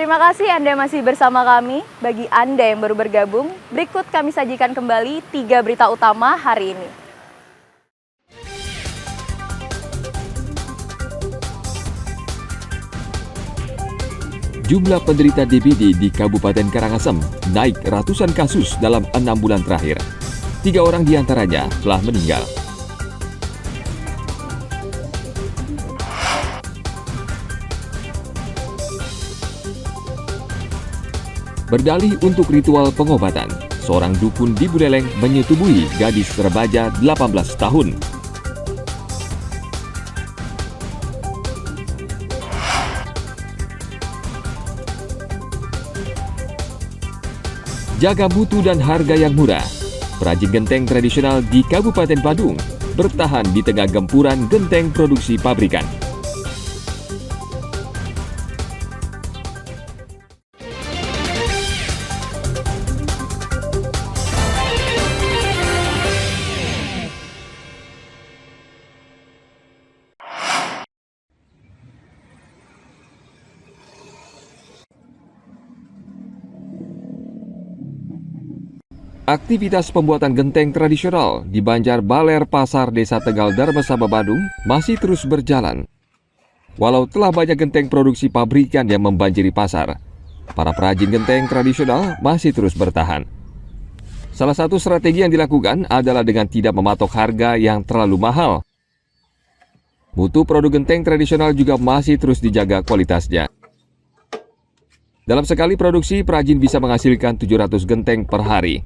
Terima kasih Anda masih bersama kami. Bagi Anda yang baru bergabung, berikut kami sajikan kembali 3 berita utama hari ini. Jumlah penderita DBD di Kabupaten Karangasem naik ratusan kasus dalam 6 bulan terakhir. 3 orang diantaranya telah meninggal. Berdalih untuk ritual pengobatan, seorang dukun di Buleleng menyetubuhi gadis remaja 18 tahun. Jaga mutu dan harga yang murah. Perajin genteng tradisional di Kabupaten Badung bertahan di tengah gempuran genteng produksi pabrikan. Aktivitas pembuatan genteng tradisional di Banjar Baler Pasar Desa Tegal Darmasaba Badung masih terus berjalan. Walau telah banyak genteng produksi pabrikan yang membanjiri pasar, para perajin genteng tradisional masih terus bertahan. Salah satu strategi yang dilakukan adalah dengan tidak mematok harga yang terlalu mahal. Mutu produk genteng tradisional juga masih terus dijaga kualitasnya. Dalam sekali produksi, perajin bisa menghasilkan 700 genteng per hari.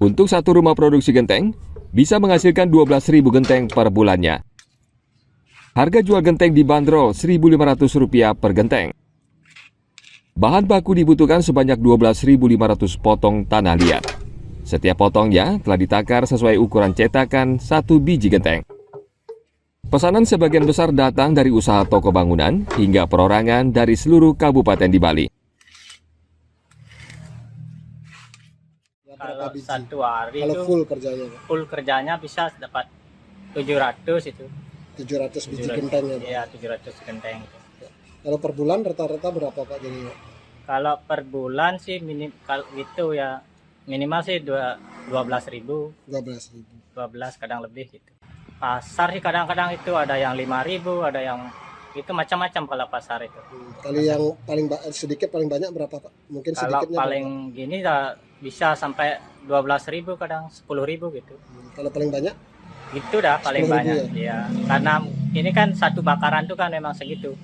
Untuk satu rumah produksi genteng, bisa menghasilkan 12.000 genteng per bulannya. Harga jual genteng dibanderol Rp1.500 per genteng. Bahan baku dibutuhkan sebanyak 12.500 potong tanah liat. Setiap potongnya telah ditakar sesuai ukuran cetakan 1 biji genteng. Pesanan sebagian besar datang dari usaha toko bangunan hingga perorangan dari seluruh kabupaten di Bali. Kalau satu hari kalau itu full kerjanya bisa dapat 700 itu. 700 biji genteng ya, Pak? Iya, 700 genteng. Kalau per bulan rata-rata berapa Pak jadinya? Kalau per bulan sih kalau gitu ya minimal sih 12.000, 12 kadang lebih gitu. Pasar sih kadang-kadang itu ada yang 5.000, ada yang itu macam-macam kalau pasar itu. Kalau yang paling sedikit paling banyak berapa Pak? Mungkin Kalau sedikitnya paling berapa? gini bisa sampai 12.000, kadang 10.000 gitu. Kalau paling banyak? Itu dah paling 10.000 banyak ya. Karena ini kan satu bakaran tuh kan memang segitu.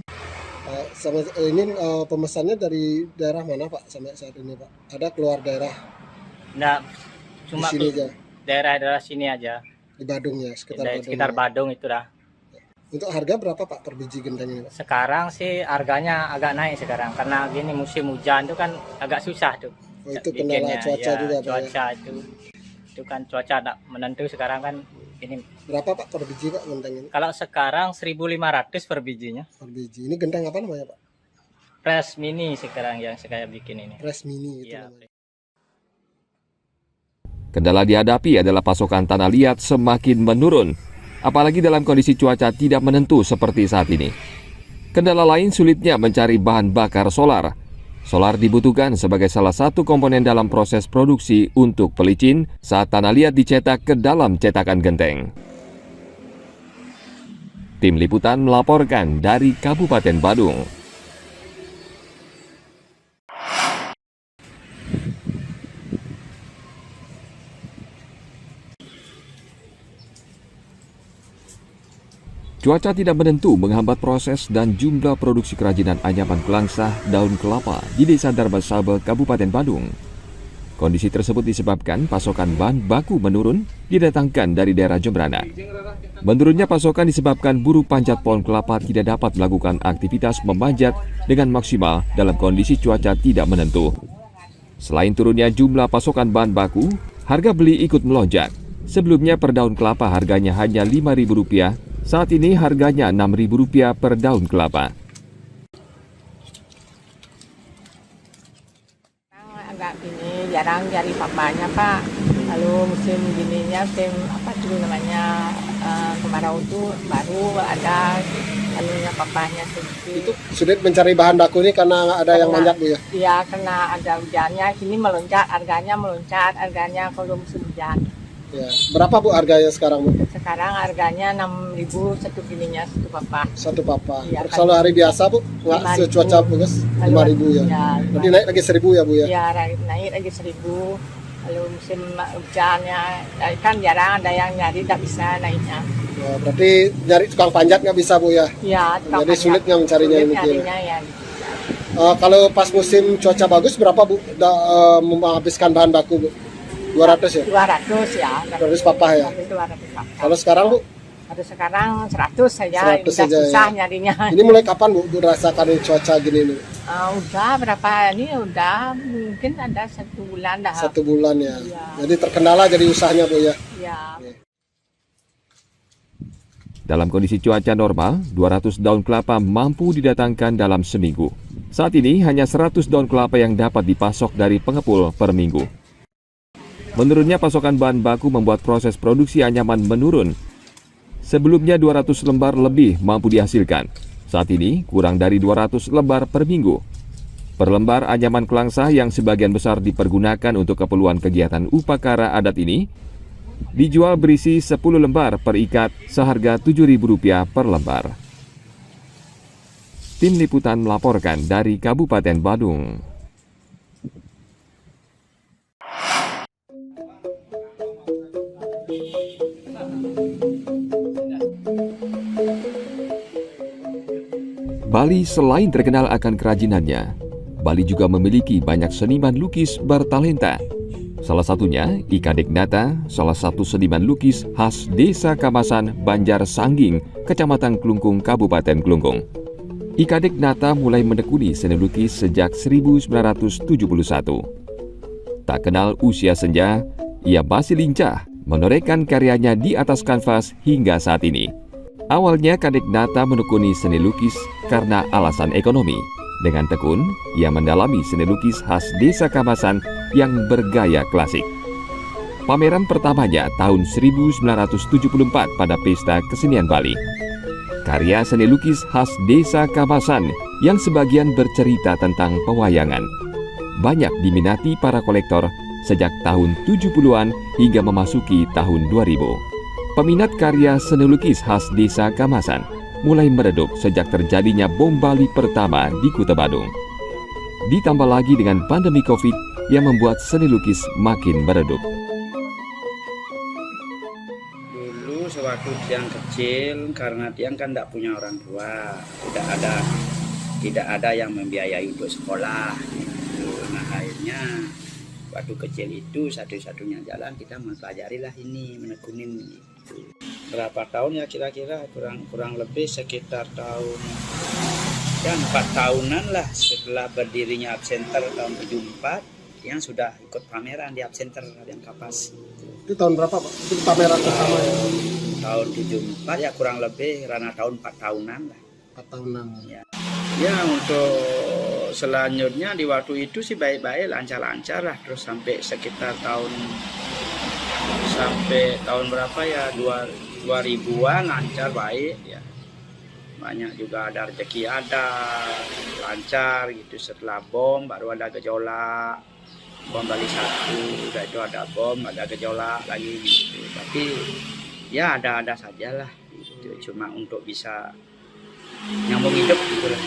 Ini pemesannya dari daerah mana Pak sampai saat ini Pak? Ada keluar daerah? Nah, cuma di sini aja? daerah-daerah sini aja. Di Badung ya, sekitar Badung. Sekitar Badung itu dah. Untuk harga berapa Pak per biji genteng ini Pak? Sekarang sih harganya agak naik sekarang karena gini musim hujan itu kan agak susah tuh. Oh, itu kendala cuaca juga Pak? Cuaca ya? Itu kan cuaca tak menentu sekarang kan ini. Berapa Pak per biji Pak genteng ini? Kalau sekarang 1.500 per bijinya. Per biji. Ini genteng apa namanya Pak? Press mini sekarang yang saya bikin ini. Press mini itu Ya. namanya. Kendala dihadapi adalah pasokan tanah liat semakin menurun, apalagi dalam kondisi cuaca tidak menentu seperti saat ini. Kendala lain sulitnya mencari bahan bakar solar. Solar dibutuhkan sebagai salah satu komponen dalam proses produksi untuk pelicin saat tanah liat dicetak ke dalam cetakan genteng. Tim Liputan melaporkan dari Kabupaten Badung. Cuaca tidak menentu menghambat proses dan jumlah produksi kerajinan anyaman kelangsah daun kelapa di Desa Darmasaba, Kabupaten Badung. Kondisi tersebut disebabkan pasokan bahan baku menurun didatangkan dari daerah Jembrana. Menurunnya pasokan disebabkan buruh panjat pohon kelapa tidak dapat melakukan aktivitas memanjat dengan maksimal dalam kondisi cuaca tidak menentu. Selain turunnya jumlah pasokan bahan baku, harga beli ikut melonjak. Sebelumnya per daun kelapa harganya hanya Rp5.000. Saat ini harganya Rp6.000 per daun kelapa. Agak gini, jarang cari papanya Pak. Lalu musim gininya, musim apa dulu namanya kemarau itu baru ada anunya papanya sedikit. Itu sulit mencari bahan baku ini karena ada yang manjat Bu ya. Iya, karena ada hujannya, sini melonjak, harganya kalau musim hujan. Ya. Berapa Bu harganya sekarang Bu? Sekarang harganya 6.000 satu gininya satu papa. Satu papa. Iya, Kalau hari biasa Bu, nggak 5.000. secuaca bagus 5.000 ya. Ya, Nanti naik lagi 1.000 ya Bu ya. ya naik lagi 1.000. Kalau musim hujannya kan jarang ada yang nyari, tak bisa naiknya. Ya, berarti nyari tukang panjat nggak bisa Bu ya. Ya, Jadi sulit nggak mencarinya ini. nyarinya ya. Kalau pas musim cuaca bagus berapa Bu menghabiskan bahan baku Bu? 200 ya? 200 ya. 200 papa ya? 200 papa. Kalau sekarang Bu? Ada sekarang 100 saja, 100 udah saja, susah ya. nyarinya. Ini mulai kapan Bu rasakan ini cuaca gini nih? Udah berapa ini udah mungkin ada 1 bulan dah. 1 bulan ya. Iya. Jadi terkendala jadi usahanya Bu ya. Ya. Dalam kondisi cuaca normal, 200 daun kelapa mampu didatangkan dalam seminggu. Saat ini hanya 100 daun kelapa yang dapat dipasok dari pengepul per minggu. Menurunnya pasokan bahan baku membuat proses produksi anyaman menurun. Sebelumnya 200 lembar lebih mampu dihasilkan. Saat ini kurang dari 200 lembar per minggu. Per lembar anyaman kelangsa yang sebagian besar dipergunakan untuk keperluan kegiatan upacara adat ini dijual berisi 10 lembar per ikat seharga Rp7.000 per lembar. Tim Liputan melaporkan dari Kabupaten Badung. Bali selain terkenal akan kerajinannya, Bali juga memiliki banyak seniman lukis bertalenta. Salah satunya Ika Degnata, salah satu seniman lukis khas Desa Kamasan, Banjar Sangging, Kecamatan Klungkung, Kabupaten Klungkung. Ika Degnata mulai menekuni seni lukis sejak 1971. Tak kenal usia senja, ia masih lincah menorehkan karyanya di atas kanvas hingga saat ini. Awalnya Kadek Nata menekuni seni lukis karena alasan ekonomi. Dengan tekun, ia mendalami seni lukis khas Desa Kamasan yang bergaya klasik. Pameran pertamanya tahun 1974 pada Pesta Kesenian Bali. Karya seni lukis khas Desa Kamasan yang sebagian bercerita tentang pewayangan. Banyak diminati para kolektor sejak tahun 70-an hingga memasuki tahun 2000. Peminat karya seni lukis khas Desa Kamasan mulai meredup sejak terjadinya bom Bali pertama di Kuta Badung. Ditambah lagi dengan pandemi Covid yang membuat seni lukis makin meredup. Dulu sewaktu Tiang kecil, karena Tiang kan tidak punya orang tua, tidak ada yang membiayai untuk sekolah. Gitu. Nah akhirnya waktu kecil itu satu-satunya jalan kita mempelajarilah ini, menekunin gitu. Berapa tahun ya kira-kira kurang lebih sekitar tahun ya 4 tahunan lah setelah berdirinya Absenter tahun 74 yang sudah ikut pameran di Absenter yang Kapas. Itu tahun berapa Pak? Itu pameran pertama ya? Tahun 74 ya kurang lebih karena tahun 4 tahunan lah. 4 tahunan. Ya untuk selanjutnya di waktu itu sih baik-baik lancar-lancar lah terus sampai sekitar tahun berapa ya 2000-an lancar baik ya. Banyak juga ada rezeki ada lancar gitu. Setelah bom baru ada gejolak. Bom Bali 1 udah itu ada bom, ada gejolak lagi gitu. Tapi ya ada sajalah gitu. Cuma untuk bisa nyambung hidup gitu lah.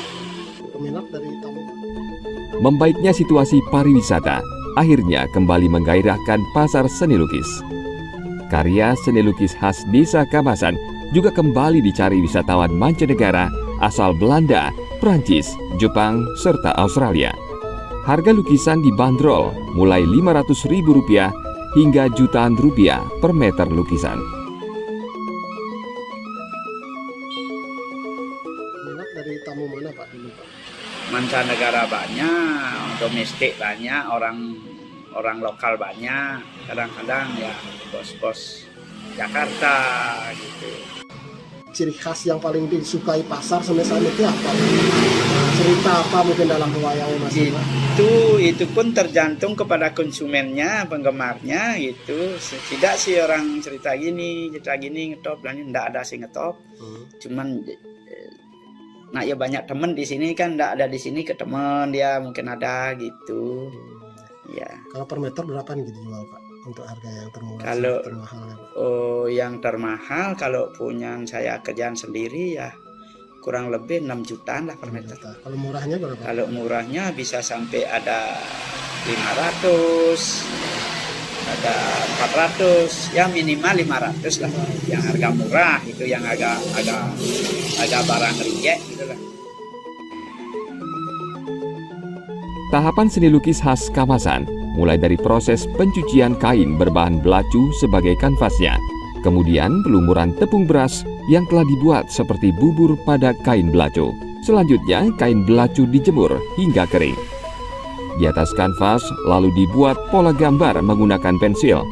Peminat dari tamu. Membaiknya situasi pariwisata akhirnya kembali menggairahkan pasar seni lukis. Karya seni lukis khas Desa Kamasan juga kembali dicari wisatawan mancanegara asal Belanda, Prancis, Jepang, serta Australia. Harga lukisan dibanderol mulai Rp500.000 hingga jutaan rupiah per meter lukisan. Minat dari tamu mana Pak dulu Pak? Mancanegara banyak, domestik banyak, orang lokal banyak, kadang-kadang ya bos-bos Jakarta gitu. Ciri khas yang paling disukai pasar sebenarnya itu apa? Cerita apa mungkin dalam wayang Mas? Itu pun tergantung kepada konsumennya, penggemarnya gitu. Tidak sih orang cerita gini ngetop, dan tidak ada sih ngetop. Cuman Nah ya banyak temen di sini kan, nggak ada di sini ke temen dia mungkin ada gitu. Ya. Kalau per meter berapa nih dijual Pak? Untuk harga yang termurah, Kalau termahal ya, Pak? yang termahal kalau punya saya kerjaan sendiri ya kurang lebih 6 jutaan lah per meter. Kalau murahnya berapa? Kalau murahnya bisa sampai ada 500, ada 400, ya minimal 500 lah. Yang harga murah itu yang agak barang reject gitu lah. Tahapan seni lukis khas Kamasan mulai dari proses pencucian kain berbahan belacu sebagai kanvasnya, kemudian pelumuran tepung beras yang telah dibuat seperti bubur pada kain belacu. Selanjutnya, kain belacu dijemur hingga kering. Di atas kanvas lalu dibuat pola gambar menggunakan pensil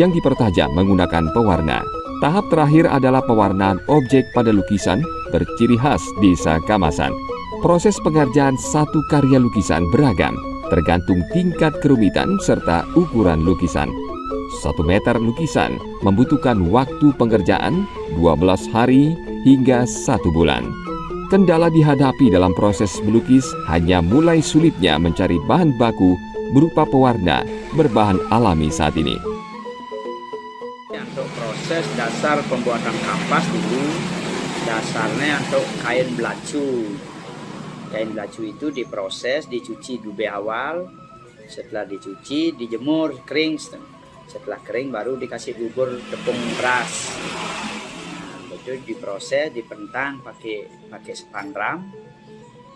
yang dipertajam menggunakan pewarna. Tahap terakhir adalah pewarnaan objek pada lukisan berciri khas desa Kamasan. Proses pengerjaan satu karya lukisan beragam, tergantung tingkat kerumitan serta ukuran lukisan. 1 meter lukisan membutuhkan waktu pengerjaan 12 hari hingga 1 bulan. Kendala dihadapi dalam proses melukis hanya mulai sulitnya mencari bahan baku berupa pewarna berbahan alami saat ini. Untuk proses dasar pembuatan kampas dulu, dasarnya untuk kain belacu. Kain belacu itu diproses, dicuci dulu awal, setelah dicuci dijemur kering, setelah kering baru dikasih bubur tepung beras. Nah, itu diproses, dipentang pakai spandram.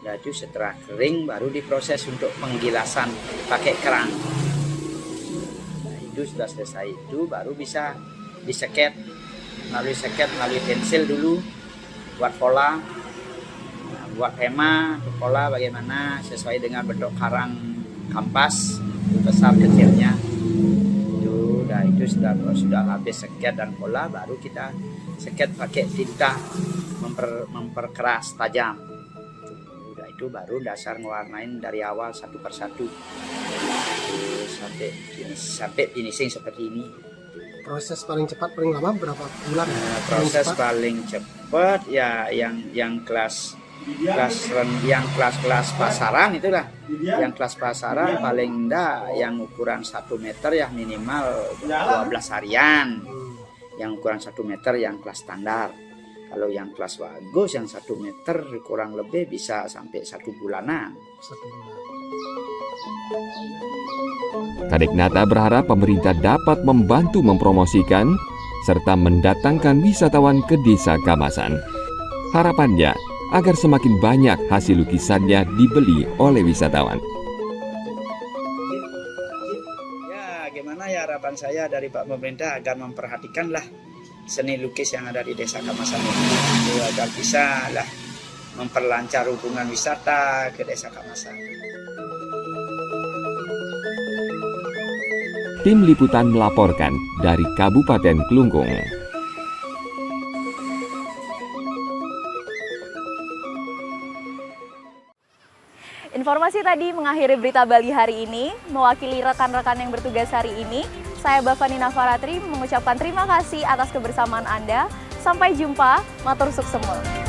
Dan itu setelah kering baru diproses untuk penggilasan pakai kerang. Nah, itu sudah selesai itu baru bisa diseket melalui pensil dulu buat pola. Buat tema pola bagaimana sesuai dengan bentuk karang kampas besar kecilnya itu. Nah itu sudah habis seket dan pola baru kita seket pakai tinta memperkeras tajam. Udah itu baru dasar ngewarnain dari awal satu persatu sampai finishing seperti ini. Proses paling cepat paling lama berapa bulan? Proses paling cepat ya yang kelas pasaran itulah. Yang kelas pasaran paling enggak yang ukuran 1 meter ya minimal 12 harian. Yang ukuran 1 meter yang kelas standar. Kalau yang kelas bagus yang 1 meter kurang lebih bisa sampai 1 bulanan. Kadek Nata berharap pemerintah dapat membantu mempromosikan serta mendatangkan wisatawan ke desa Kamasan. Harapannya agar semakin banyak hasil lukisannya dibeli oleh wisatawan. Ya, gimana ya harapan saya dari Pak Pemerintah agar memperhatikanlah seni lukis yang ada di desa Kamasan ini, agar bisa lah memperlancar hubungan wisata ke desa Kamasan. Tim Liputan melaporkan dari Kabupaten Kelungkung. Informasi tadi mengakhiri berita Bali hari ini. Mewakili rekan-rekan yang bertugas hari ini, saya Bavani Nafaratri mengucapkan terima kasih atas kebersamaan Anda. Sampai jumpa, matur suksema.